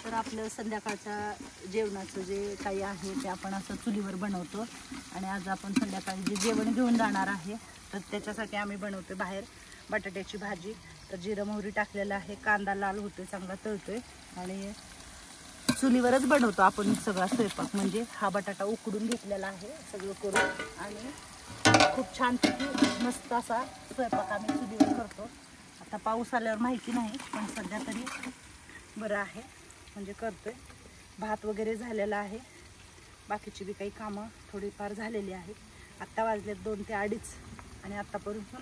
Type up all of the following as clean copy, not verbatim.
तर आपलं संध्याकाळच्या जेवणाचं जे काही आहे ते आपण असं चुलीवर बनवतो आणि आज आपण संध्याकाळी जे जेवण घेऊन जाणार आहे तर त्याच्यासाठी आम्ही बनवतो बाहेर बटाट्याची भाजी. तर जिरं मोहरी टाकलेलं आहे, कांदा लाल होतोय, चांगला तळतोय आणि चुलीवरच बनवतो आपण सगळा स्वयंपाक. म्हणजे हा बटाटा उकडून घेतलेला आहे सगळं करून आणि खूप छानपैकी मस्त असा स्वयंपाक आम्ही चुलीवर करतो. आता पाऊस आल्यावर माहिती नाही, पण सध्या तरी बरं आहे म्हणजे करतोय. भात वगैरे झालेला आहे, बाकीची बी काही कामं थोडीफार झालेली आहेत. आत्ता वाजलेत 2 ते 2:30 आणि आत्तापर्यंत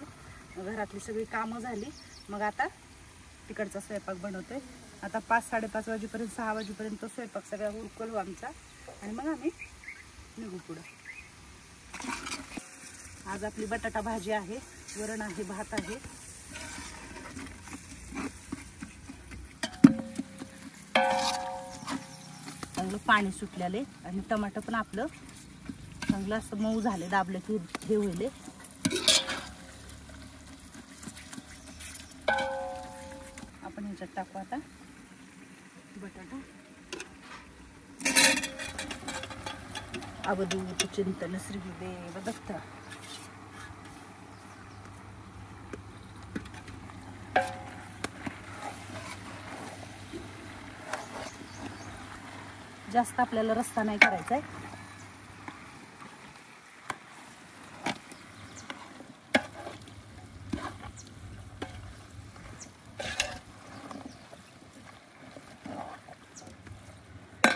घरातली सगळी कामं झाली. मग आता तिकडचा स्वयंपाक बनवतोय. आता 5-5:30 वाजेपर्यंत 6 वाजेपर्यंत स्वयंपाक सगळा उरकल आमचा आणि मग आम्ही निघू पुढं. आज आपली बटाटा भाजी आहे, वरण आहे, भात आहे. चांगलं पाणी सुटलेले आणि टमाटर पण आपलं चांगलं असं मऊ झाले, दाबलं की हे होईल. आपण ह्याच्यात टाकू आता बटाटा. अवधूत चिंतन श्रीदेव दत्त. जास्त आपल्याला रस्सा नाही करायचा आहे.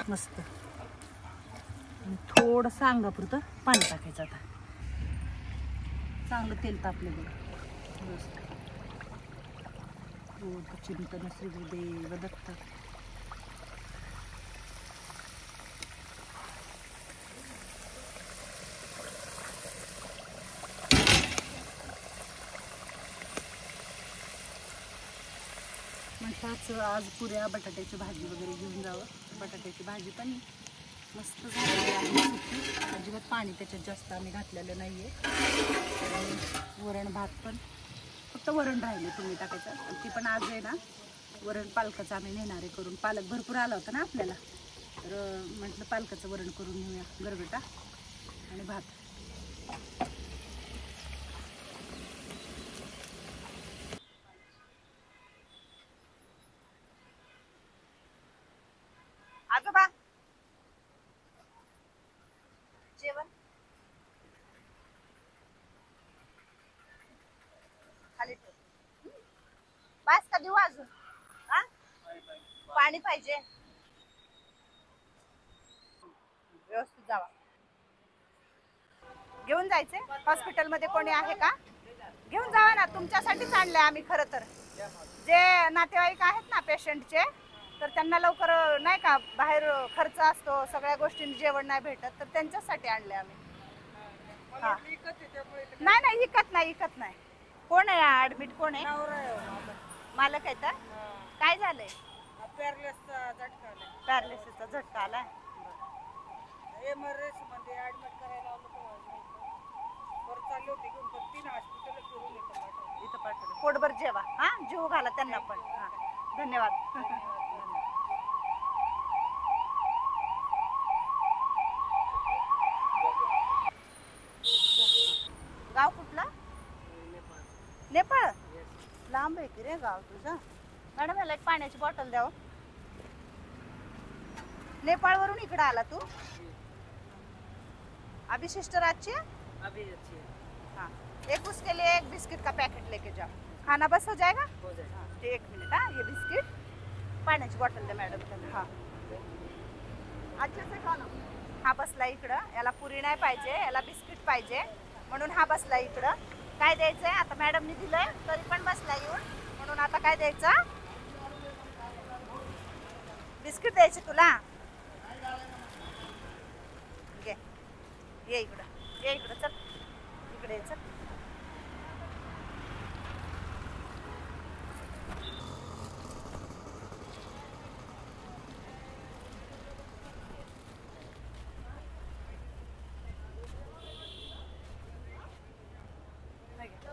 मस्त आणि थोडंसं अंगापुरतं पाणी टाकायचं. आता चांगलं तेल तापलं बघा. चिंतन श्रीदेव दत्त. म्हणतात आज पुऱ्या बटाट्याची भाजी वगैरे घेऊन जावं. बटाट्याची भाजी पण मस्त झालेली आहे, सुकी. अजिबात पाणी त्याच्यात जास्त आम्ही घातलेलं नाही आहे. आणि वरण भात पण फक्त वरण राहिले तुम्ही टाकायचं. आणि ती पण आज आहे ना वरण पालकाचं आम्ही नेणारे करून. पालक भरपूर आला होता ना आपल्याला, तर म्हटलं पालकाचं वरण करून नेऊया. गरगटा आणि भात. आजोबा जेवण खाली ठेव. बस का देऊ अजून? हा पाणी पाहिजे, व्यवस्थित जावा. घेऊन जायचे हॉस्पिटलमध्ये कोणी आहे का? घेऊन जावा ना, तुमच्यासाठीच आणलंय आम्ही. खरं तर जे नातेवाईक आहेत ना पेशंटचे, तर त्यांना लवकर नाही का बाहेर खर्च असतो, सगळ्या गोष्टींनी जेवण नाही भेटत, तर त्यांच्यासाठी आणले आम्ही. नाही नाही इकत नाही, इकत नाही. कोण आहे ऍडमिट? कोण आहे? मालक आहे. तर काय झालंय? पॅरालिसिसचा झटका आलाय. एमर्जन्सी मध्ये ऍडमिट करायला चालली होती घेऊन, पण 3 हॉस्पिटल फिरून इथं पाठवलं. पोटभर जेवा, हा जीव घाला त्यांना पण. हा धन्यवाद. गाव कुठलं? नेपाळ. लांब आहे की रे गाव तुझं. मॅडम याला एक पाण्याची बॉटल द्यावं. नेपाळ वरून इकडे आला तू? अभी सिस्टर अच्छी है? अभी अच्छी है. हाँ, एक उसके लिए एक बिस्किट का पैकेट लेके जाओ. खाना बस हो जाएगा? हो जाएगा. हाँ, 1 मिनिट. हाँ ये बिस्किट, पाण्याची बॉटल दे मॅडम त्यांना. हा अच्छे से खा ना. हा बसला इकडं. याला पुरी नाही पाहिजे, याला बिस्किट पाहिजे, म्हणून हा बसला इकडं. काय द्यायचंय आता? मॅडमनी दिलंय तरी पण बसला येऊन, म्हणून आता काय द्यायचं? बिस्किट द्यायचे तुला. घे, ये इकडं, ये इकडं. चल इकडे चल.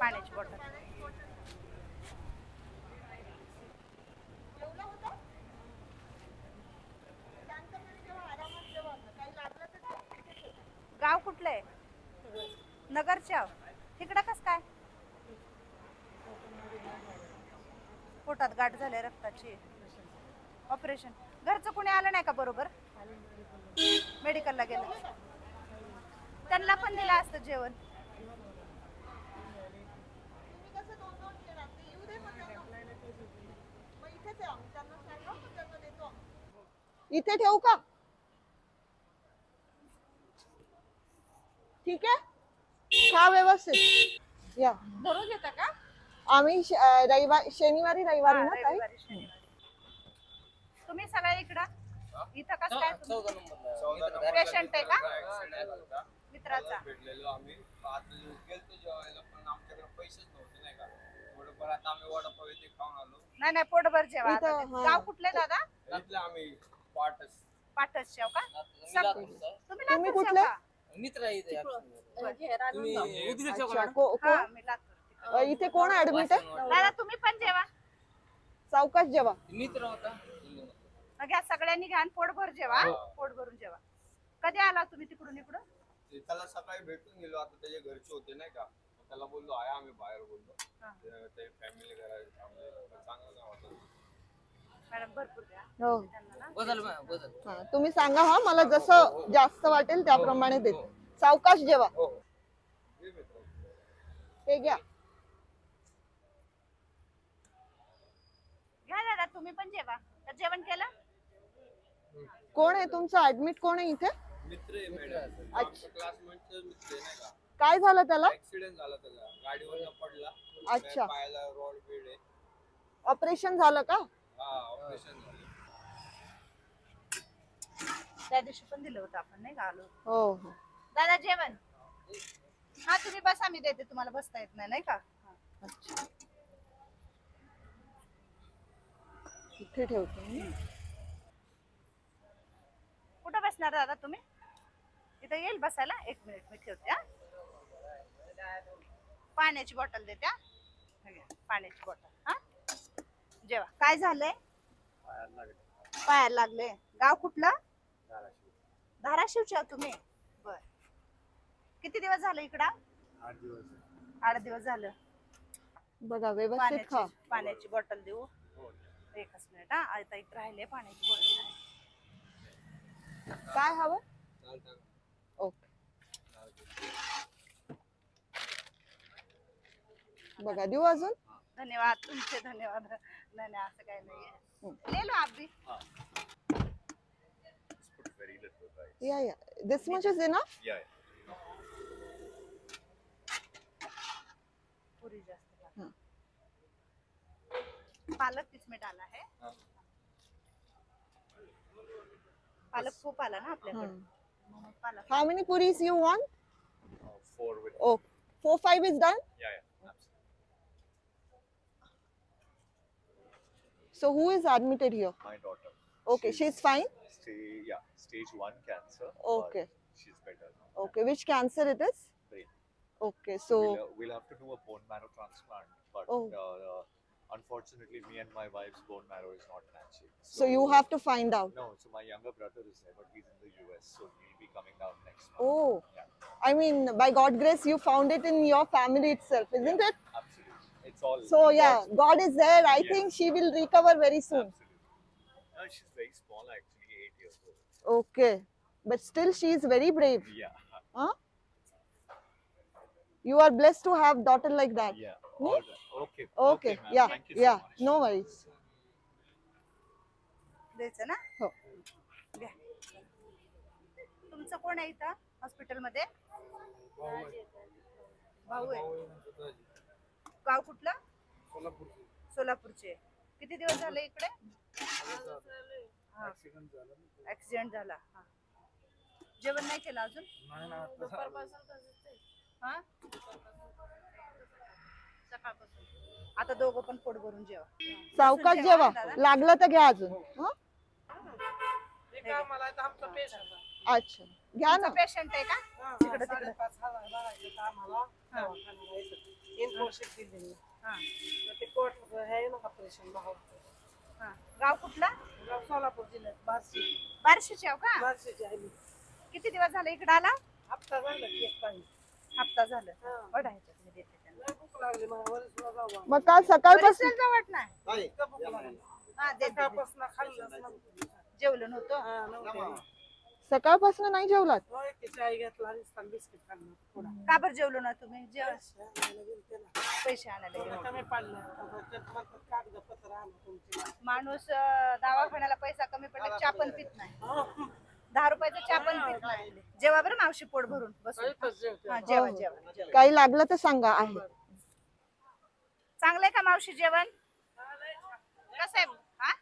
पाण्याची बॉटल. नगरच्या तिकडं कस काय पोटात गाठ झाले रक्ताची ऑपरेशन घरचं कोणी आलं नाही का बरोबर मेडिकलला गेलं त्यांना पण दिलं असतं जेवण इथे ठेवू का ठीक आहे खा व्यवस्थित या धरून घेता का आम्ही शनिवारी रविवारी ना ताई रविवारी, शनिवारी. तुम्ही सगळे इकडं इथं कसं काय पेशंट आहे का मित्राचा भेटलेलो आम्ही आता गेलतो जेवायला पण आमच्याकडे पैसेच नव्हते नाही का थोडंफार आता आम्ही वडापाव इथे खाऊन आलो नाही नाही पोटभर जेवा इथं, आता ते हा. गाव कुठले दादा इथले आम्ही पाटस पाटस शेव का तुम्ही तुम्ही लातूर कुठले? शेव का? मित्र आहे इथे तुम्ही उदगीर अच्छा चौकात हा मी लातूर इथे कोण ऍडमिट आहे दादा तुम्ही पण जेवा सावकाश जेवा मित्र होता मग घ्या सगळ्यांनी घ्या आणि पोटभर जेवा पोट भरून जेवा कधी आला तुम्ही तिकडून इकडून त्याला सकाळी भेटून गेलो आता त्याच्या घरचे होते नाही का मग त्याला बोललो आहे आम्ही बाहेर बोललो ते फॅमिली करायचं चांगलं नाही वाटत मॅडम भरपूर द्या हो त्यांना ना बदल बदल हा, तुम्ही सांगा हा मला जसं जास्त वाटेल त्याप्रमाणे देते सावकाश जेवा हे घ्या घ्या दादा तुम्ही पण जेवा तर जेवण केलं कोण आहे तुमचं ऍडमिट कोण आहे इथे मित्र आहे मॅडम आमच्या क्लासमेटचे मित्र आहे नाही का काय झालं त्याला ऍक्सिडेंट झाला त्याचा गाडीवरनं पडला अच्छा. पायाला रॉड बीड आहे ऑपरेशन झालं का हा ऑपरेशन झालं त्या दिवशी पण दिलं होतं आपण नाही का आलो हो हो दादा जेवण हा तुम्ही बसा मी देते तुम्हाला बसता येत नाही का हा. अच्छा इथे ठेवतो मी. कुठं बसणार दादा तुम्ही इथं येईल बसायला 1 मिनिट मी ठेवते हा. पाण्याची बॉटल देते हा. हे घ्या, पाण्याची बॉटल हा जेवा काय झालंय पायाला लागले गाव कुठलं धाराशिवचे आहो तुम्ही बर किती दिवस झाले इकडं 8 दिवस झालं बघा व्यवस्थित खा पाण्याची बॉटल देऊ एकच मिनिट हा आता इथं राहिले पाण्याची बॉटल आहे काय हवं ओके बघा देऊ अजून धन्यवाद तुमचे धन्यवाद नाही नाही असं काही नाहीये ले लो आप भी या दिस मच इज इनफ पूरी जास्त टाका. पालक इसमें डाला है पालक खूप आला ना आपल्याकडे म्हणून पालक how many puris you want 4 with oh 4-5 is done yeah so who is admitted here My daughter. okay she's fine Stage 1 cancer. Okay. But she's better now. okay which cancer it is Brain. okay so We'll have to do a bone marrow transplant, but Oh. unfortunately, me and my wife's bone marrow is not matching. so you have to find out No, so my younger brother is there, but he's in the US, so he'll be coming down next month. oh Yeah, I mean by God grace you found it in your family itself isn't it absolutely. It's all. so yeah God's- God is there I Yes. think she will recover very soon Absolutely. No, she's very small, actually, 8 years old. okay but still she is very brave Yeah. huh you are blessed to have daughter like that Yeah. Hmm? All right. Okay. okay ma'am. yeah Thank you so yeah much. no worries द्यायचं ना हो घ्या तुमचं कोण आहे इथं hospital मध्ये भाऊ आहे गाव कुठलं सोलापूरचे किती दिवस झाले इकडे ऍक्सिडेंट झाला हा जेवण नाही केलं अजून हा सकाळपासून आता दोघं पण पोट भरून जेवा सावकाश जेवा, जेवा दादा. लागलं तर घ्या अजून हं? मला आता आमचा पेशंट अच्छा घ्या ना पेशंट आहे का तिकडे तिकडे 5,500 भरायचे आम्हाला दवाखान्याला यायचं. इन्फोसिस दिली हा ते कोर्ट आहे ना ऑपरेशन भावाचं हा गाव कुठला गाव सोलापूर जिल्ह्यात बार्शीचे आहो का बारशेची आहे मी किती दिवस झाले इकडे आला हप्ता झाला की एक काही हप्ता झालं बघा ह्याच्यात मी देते त्यांना. भूक लागली मला वरिष्ठला जाऊ मग काल सकाळपासून वरिष्ठाला जावं नाही भूक लागली हा देते सकाळपासून खाल्लंच नव्हतं. जेवलो नव्हतो हा, नव्हतं. सकाळपासून नाही जेवलात? होय की चाय घेतला आणि बिस्किट खाल्लं थोडा का बरं जेवलो ना तुम्ही जेवण आणायला गेलते ना. पैसे आणायला गेले. थोडं कमी पडलं आता त्यात म्हणतात कागदपत्र आणा तुमची माणूस दवाखान्याला पैसा कमी पडला चहा पण पित नाही 10 रुपयाचा चहा पण पित नाही. जेव्हा बरं मावशी पोट भरून बसून हा, जेवा जेवा जेवा. काही लागलं तर सांगा आहे. चांगलंय का मावशी जेवण कसं आहे हा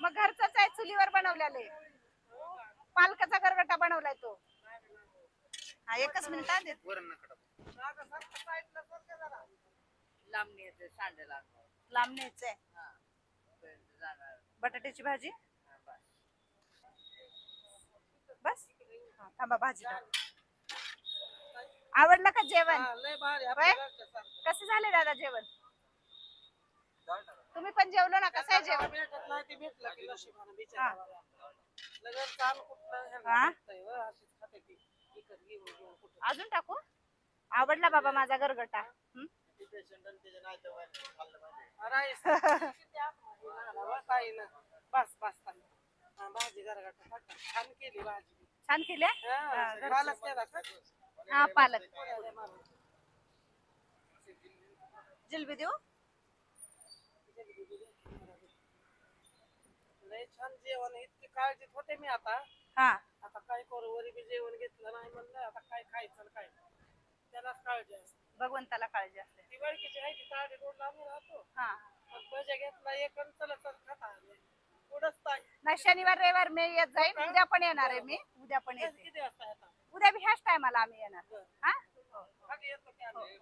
मग घरचंच आहे चुलीवर बनवलेलं आहे. पालकाचा गरगटा बनवलाय तो. हा एकच मिनिट हा देते. लांब न्यायचं सांडेला लांब न्यायचंय बटाट्याची भाजी बस हा, थांबा भाजी आवडलं का जेवण लय भारी होय? आपल्या घरच्यासारखं. कसं झालं दादा जेवण तुम्ही पण जेवलो ना कसं आहे जेवण भेटत नाही ते भेटलं की नशिबानं बिचाराला. लगेच काल कुठलं ह्याला हा? भेटतंय, होय, अशीच खाते ती. विकत घेऊन कुठं. अजून टाकू आवडला बाबा माझा गरगटा हं? राईस. किती आतमध्ये लागला, बा, ताईनं. बस बस ताई. हा, भाजी गरगाटा टाका. छान केली भाजी. छान केल्या हा, घरचं. पालक केला का? हा पालक पोळ्या मारून. जिलबी देऊ लय छान जेवण इतकी काळजीत होते मी आता हा काय करू वरी बी जेवण घेतलं नाही म्हणलं आता काय खायचं आणि काय नाही. त्यालाच काळजी असते. भगवंताला काळजी असते ती वळकीची आहे ती ताडी रोडला आम्ही राहतो. हा मग भज्या घेतला एक आणि चला चल खाता आले. पुढंच ताई. नाही शनिवार रविवार मी येत जाईन उद्या पण येणार आहे मी उद्या पण येते किती वाजता येतात? उद्या बी ह्याच टायमाला आम्ही येणार हा खाली येतो की आम्ही?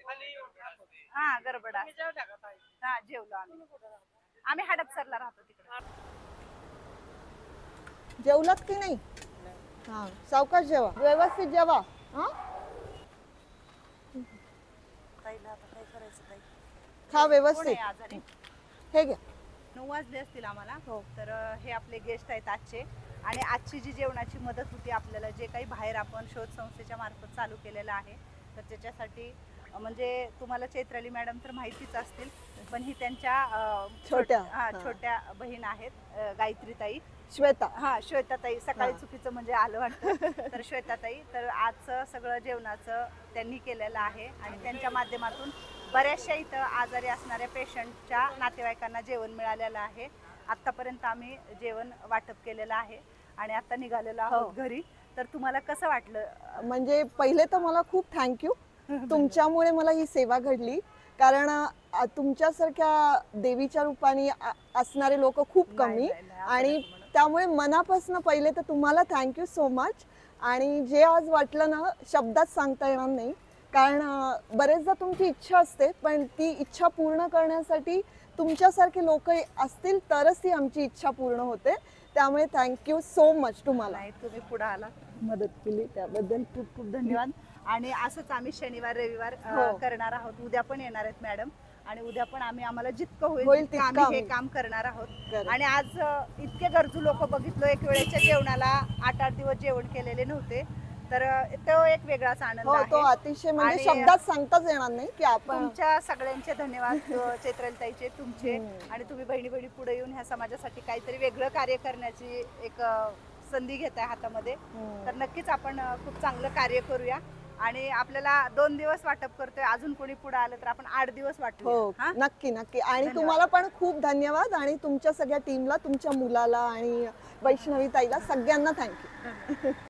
खाली येऊन खातो. हा गडबड तुम्ही जेवल्या का ताई? हा जेवलो आम्ही तुम्ही कुठं राहता? आम्ही हडपसरला राहतो तिकडे जेवलात की नाही? हा सावकाश जेवा व्यवस्थित जेवा. हा ताईला आता काय करायचं ताई खा कोण व्यवस्थित. आहे आजारी हे घ्या. 9 वाजले असतील आम्हाला तर हे आपले गेस्ट आहेत आजचे आणि आजची जी जेवणाची मदत होती आपल्याला जे काही बाहेर आपण शोध संस्थेच्या मार्फत चालू केलेलं आहे तर त्याच्यासाठी म्हणजे तुम्हाला चैत्राली मॅडम तर माहितीच असतील पण ही त्यांच्या छोट्या बहीण आहेत गायत्रीताई श्वेता. हा श्वेताताई सकाळी चुकीचं म्हणजे आलं वाटतं तर श्वेताताई तर आजचं सगळं जेवणाचं त्यांनी केलेलं आहे आणि त्यांच्या माध्यमातून बऱ्याचशा इथं आजारी असणाऱ्या पेशंटच्या नातेवाईकांना जेवण मिळालेलं आहे. आतापर्यंत आम्ही जेवण वाटप केलेलं आहे आणि आता निघालेलो आहोत घरी. तर तुम्हाला कसं वाटलं? म्हणजे पहिले तर मला खूप थँक्यू. तुमच्यामुळे मला ही सेवा घडली कारण तुमच्यासारख्या देवीच्या रूपाने असणारे लोक खूप कमी आणि त्यामुळे मनापासून पहिले तर तुम्हाला थँक्यू सो मच. आणि जे आज वाटलं ना शब्दात सांगता येणार नाही कारण बरेचदा तुमची इच्छा असते पण ती इच्छा पूर्ण करण्यासाठी तुमच्यासारखे लोक असतील तरच ती आमची इच्छा पूर्ण होते. त्यामुळे थँक्यू सो मच तुम्हाला. तुम्ही पुढे आला मदत केली त्याबद्दल खूप खूप धन्यवाद. आणि असंच आम्ही शनिवार रविवार करणार आहोत. उद्या पण येणार आहेत मॅडम आणि उद्या पण आम्हाला जितकं होईल तितकं आम्ही हे काम करणार आहोत. आणि आज इतके गरजू लोक बघितलो एक वेळेच्या जेवणाला 8-8 दिवस जेवण केलेले नव्हते तर तो एक वेगळाच आनंद आहे. तो अतिशय म्हणजे शब्दात सांगताच येणार नाही की आपण तुमच्या सगळ्यांचे धन्यवाद चैत्रालीताईचे तुमचे आणि तुम्ही बहिणी बहिणी पुढे येऊन ह्या समाजासाठी काहीतरी वेगळं कार्य करण्याची एक संधी घेताय हातामध्ये. तर नक्कीच आपण खूप चांगलं कार्य करूया आणि आपल्याला 2 दिवस वाटप करतोय अजून कोणी पुढे आलं तर आपण 8 दिवस वाटू. हो नक्की नक्की. आणि तुम्हाला पण खूप धन्यवाद आणि तुमच्या सगळ्या टीमला तुमच्या मुलाला आणि वैष्णवी ताईला सगळ्यांना थँक्यू.